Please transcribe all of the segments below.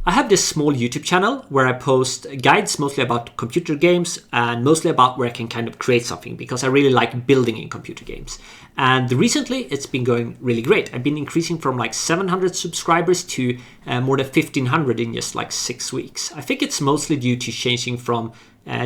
I have this small YouTube channel where I post guides mostly about computer games and mostly about where I can kind of create something because I really like building in computer games. And recently it's been going really great. I've been increasing from like 700 subscribers to more than 1500 in just like 6 weeks. I think it's mostly due to changing from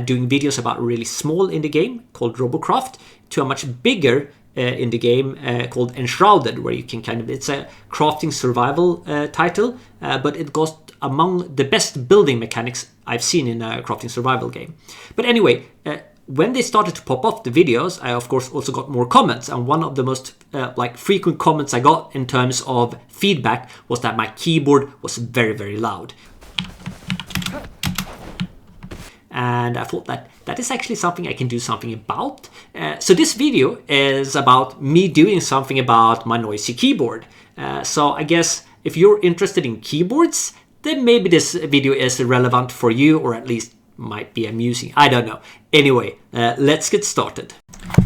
doing videos about a really small indie game called Robocraft to a much bigger in the game called Enshrouded, where you can kind of, it's a crafting survival title, but it goes among the best building mechanics I've seen in a crafting survival game. But anyway, when they started to pop off the videos, I of course also got more comments, and one of the most like frequent comments I got in terms of feedback was that my keyboard was very, very loud. And I thought that is actually something I can do something about. So this video is about me doing something about my noisy keyboard. So I guess if you're interested in keyboards, then maybe this video is relevant for you, or at least might be amusing. I don't know. Anyway, let's get started.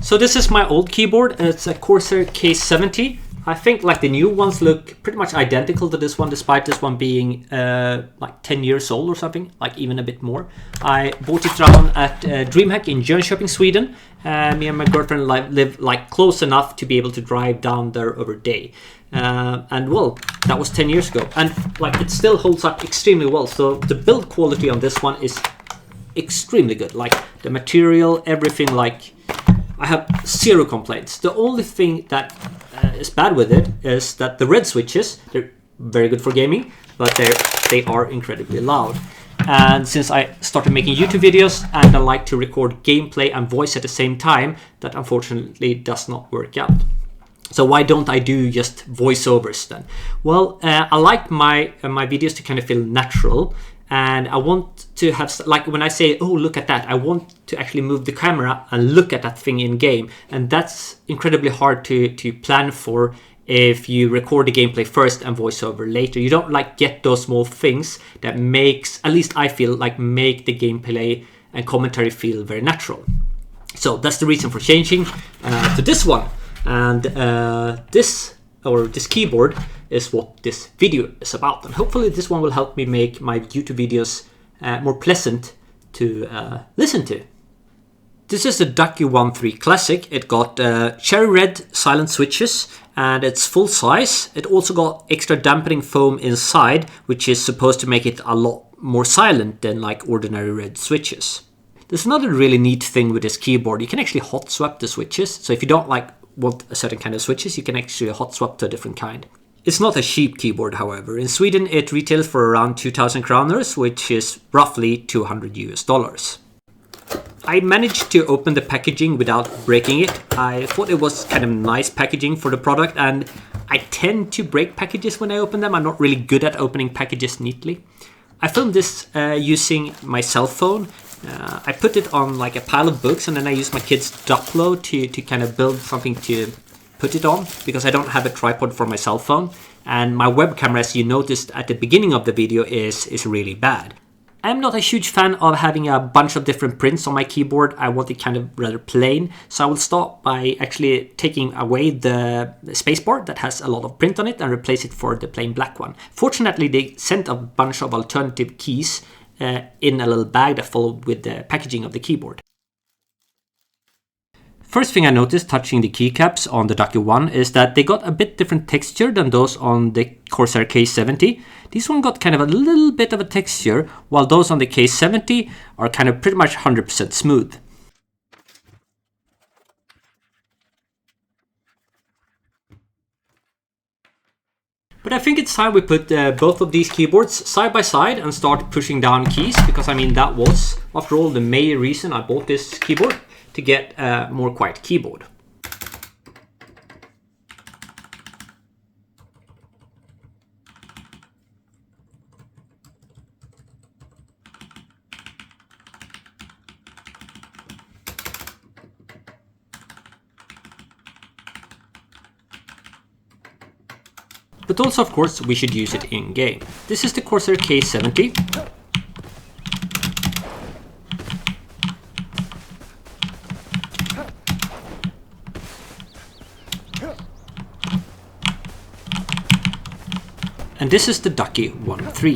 So this is my old keyboard. It's a Corsair K70. I think like the new ones look pretty much identical to this one, despite this one being like 10 years old or something, like even a bit more. I bought it around at DreamHack in Jönköping, Sweden. Me and my girlfriend live like close enough to be able to drive down there every day. And well, that was 10 years ago. And like it still holds up extremely well. So the build quality on this one is extremely good. Like the material, everything, like I have zero complaints. The only thing that is bad with it is that the red switches, they're very good for gaming, but they are incredibly loud. And since I started making YouTube videos and I like to record gameplay and voice at the same time, that unfortunately does not work out. So why don't I do just voiceovers then? Well, I like my videos to kind of feel natural. And I want to have, like when I say, oh, look at that, I want to actually move the camera and look at that thing in game. And that's incredibly hard to plan for if you record the gameplay first and voiceover later. You don't like get those small things that makes, at least I feel like, make the gameplay and commentary feel very natural. So that's the reason for changing to this one. And this keyboard is what this video is about, and hopefully this one will help me make my YouTube videos more pleasant to listen to. This is the Ducky One 3 Classic. It got cherry red silent switches and it's full size. It also got extra dampening foam inside, which is supposed to make it a lot more silent than like ordinary red switches. There's another really neat thing with this keyboard. You can actually hot swap the switches. So if you don't want a certain kind of switches, you can actually hot swap to a different kind. It's not a cheap keyboard, however. In Sweden, it retails for around 2,000 kroners, which is roughly $200 US. I managed to open the packaging without breaking it. I thought it was kind of nice packaging for the product, and I tend to break packages when I open them. I'm not really good at opening packages neatly. I filmed this using my cell phone. I put it on like a pile of books, and then I used my kid's Duplo to kind of build something to put it on, because I don't have a tripod for my cell phone, and my web camera, as you noticed at the beginning of the video, is really bad. I'm not a huge fan of having a bunch of different prints on my keyboard. I want it kind of rather plain, so I will start by actually taking away the spacebar that has a lot of print on it and replace it for the plain black one. Fortunately, they sent a bunch of alternative keys in a little bag that followed with the packaging of the keyboard. First thing I noticed touching the keycaps on the Ducky One is that they got a bit different texture than those on the Corsair K70. This one got kind of a little bit of a texture, while those on the K70 are kind of pretty much 100% smooth. But I think it's time we put both of these keyboards side by side and start pushing down keys, because I mean that was, after all, the main reason I bought this keyboard, to get a more quiet keyboard. But also, of course, we should use it in game. This is the Corsair K70. And this is the Ducky One 3.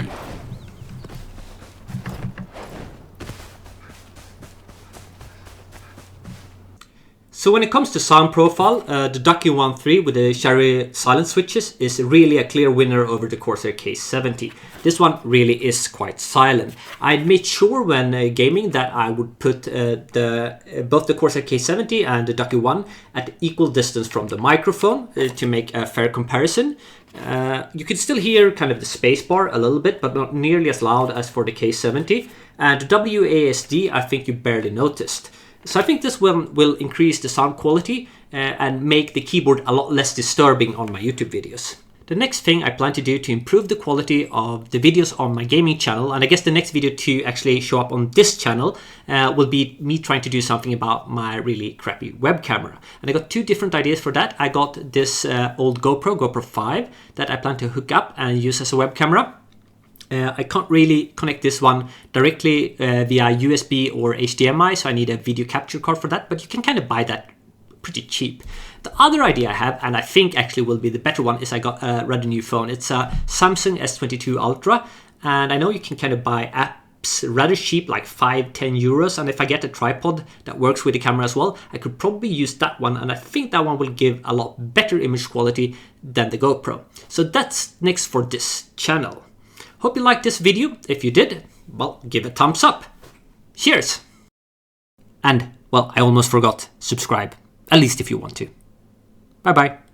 So when it comes to sound profile, the Ducky One 3 with the cherry silent switches is really a clear winner over the Corsair K70. This one really is quite silent. I made sure when gaming that I would put both the Corsair K70 and the Ducky One at equal distance from the microphone to make a fair comparison. You can still hear kind of the spacebar a little bit, but not nearly as loud as for the K70. And the WASD, I think you barely noticed. So I think this will increase the sound quality and make the keyboard a lot less disturbing on my YouTube videos. The next thing I plan to do to improve the quality of the videos on my gaming channel, and I guess the next video to actually show up on this channel, will be me trying to do something about my really crappy web camera. And I got two different ideas for that. I got this old GoPro 5, that I plan to hook up and use as a web camera. I can't really connect this one directly via USB or HDMI, so I need a video capture card for that, but you can kind of buy that pretty cheap. The other idea I have, and I think actually will be the better one, is I got a rather new phone. It's a Samsung S22 Ultra, and I know you can kind of buy apps rather cheap, like 5-10 euros, and if I get a tripod that works with the camera as well, I could probably use that one, and I think that one will give a lot better image quality than the GoPro. So that's next for this channel. Hope you liked this video. If you did, well, give a thumbs up. Cheers! And, well, I almost forgot, subscribe, at least if you want to. Bye bye.